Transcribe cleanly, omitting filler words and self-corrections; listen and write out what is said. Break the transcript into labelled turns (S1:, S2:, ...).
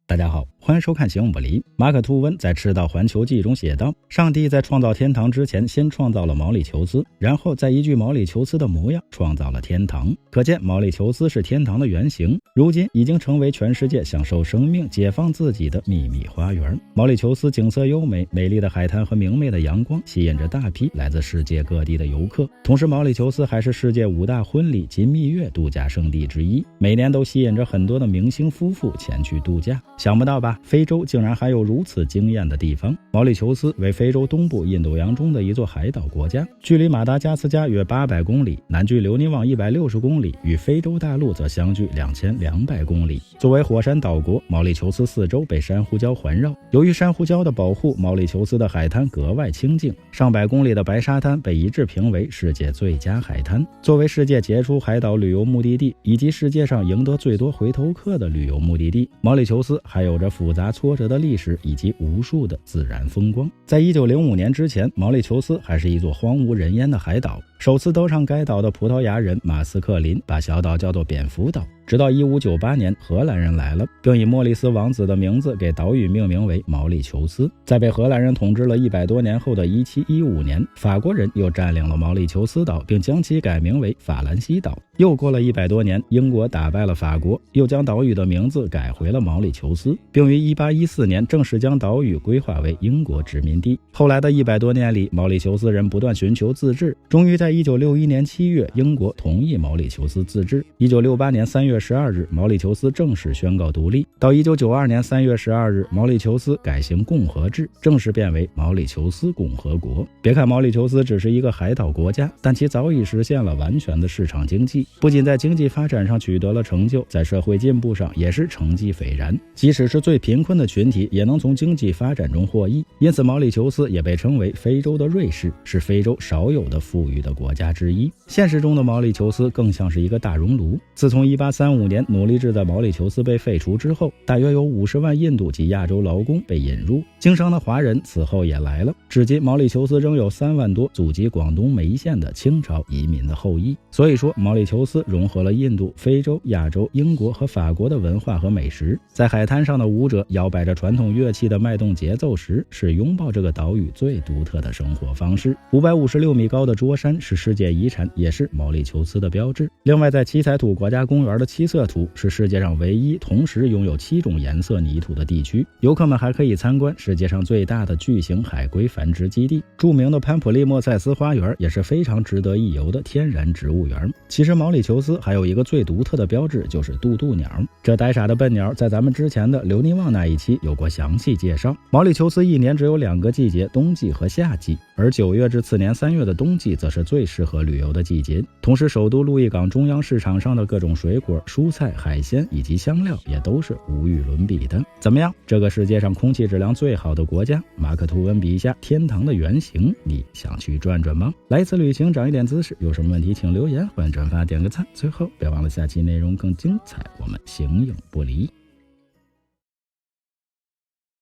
S1: 大家好，欢迎收看行不离。马可·吐温在《赤道环球记》中写道，上帝在创造天堂之前先创造了毛里求斯，然后在一具毛里求斯的模样创造了天堂。可见毛里求斯是天堂的原型，如今已经成为全世界享受生命解放自己的秘密花园。毛里求斯景色优美，美丽的海滩和明媚的阳光吸引着大批来自世界各地的游客。同时毛里求斯还是世界5大婚礼及蜜月度假胜地之一，每年都吸引着很多的明星夫妇前去度假。想不到吧，非洲竟然还有如此惊艳的地方。毛里求斯为非洲东部印度洋中的一座海岛国家，距离马达加斯加约800公里，南距留尼旺160公里，与非洲大陆则相距2200公里。作为火山岛国，毛里求斯四周被珊瑚礁环绕，由于珊瑚礁的保护，毛里求斯的海滩格外清净，上百公里的白沙滩被一致评为世界最佳海滩。作为世界杰出海岛旅游目的地，以及世界上赢得最多回头客的旅游目的地，毛里求斯还有着复杂挫折的历史以及无数的自然风光。在1905年之前，毛里求斯还是一座荒无人烟的海岛。首次登上该岛的葡萄牙人马斯克林把小岛叫做蝙蝠岛。直到1598年，荷兰人来了，并以莫里斯王子的名字给岛屿命名为毛里求斯。在被荷兰人统治了100多年后的1715年，法国人又占领了毛里求斯岛，并将其改名为法兰西岛。又过了100多年，英国打败了法国，又将岛屿的名字改回了毛里求斯，并于1814年正式将岛屿规划为英国殖民地。后来的100多年里，毛里求斯人不断寻求自治，终于在1961年7月，英国同意毛里求斯自治。1968年3月12日，毛里求斯正式宣告独立。到1992年3月12日，毛里求斯改行共和制，正式变为毛里求斯共和国。别看毛里求斯只是一个海岛国家，但其早已实现了完全的市场经济，不仅在经济发展上取得了成就，在社会进步上也是成绩斐然。即使是最贫困的群体也能从经济发展中获益，因此毛里求斯也被称为非洲的瑞士，是非洲少有的富裕的国家之一。现实中的毛里求斯更像是一个大熔炉。自从1835年奴隶制在毛里求斯被废除之后，大约有50万印度及亚洲劳工被引入，经商的华人此后也来了。至今毛里求斯仍有3万多祖籍广东梅县的清朝移民的后裔。所以说毛里求斯融合了印度、非洲、亚洲、英国和法国的文化和美食。在海滩上的舞者摇摆着传统乐器的脉动节奏时，是拥抱这个岛屿最独特的生活方式。556米高的桌山是世界遗产，也是毛里求斯的标志。另外在七彩土国家公园的七色土是世界上唯一同时拥有7种颜色泥土的地区。游客们还可以参观世界上最大的巨型海龟繁殖基地，著名的潘普利莫塞斯花园也是非常值得一游的天然植物园。其实毛里求斯还有一个最独特的标志，就是渡渡鸟。这呆傻的笨鸟在咱们之前的留尼旺那一期有过详细介绍。毛里求斯一年只有2个季节，冬季和夏季，而9月至次年3月的冬季则是最适合旅游的季节。同时首都路易港中央市场上的各种水果、蔬菜、海鲜以及香料也都是无与伦比的。怎么样，这个世界上空气质量最好的国家，马可·吐温笔下天堂的原型，你想去转转吗？来一次旅行长一点姿势，有什么问题请留言，欢迎转发点个赞。最后别忘了下期内容更精彩，我们形影不离。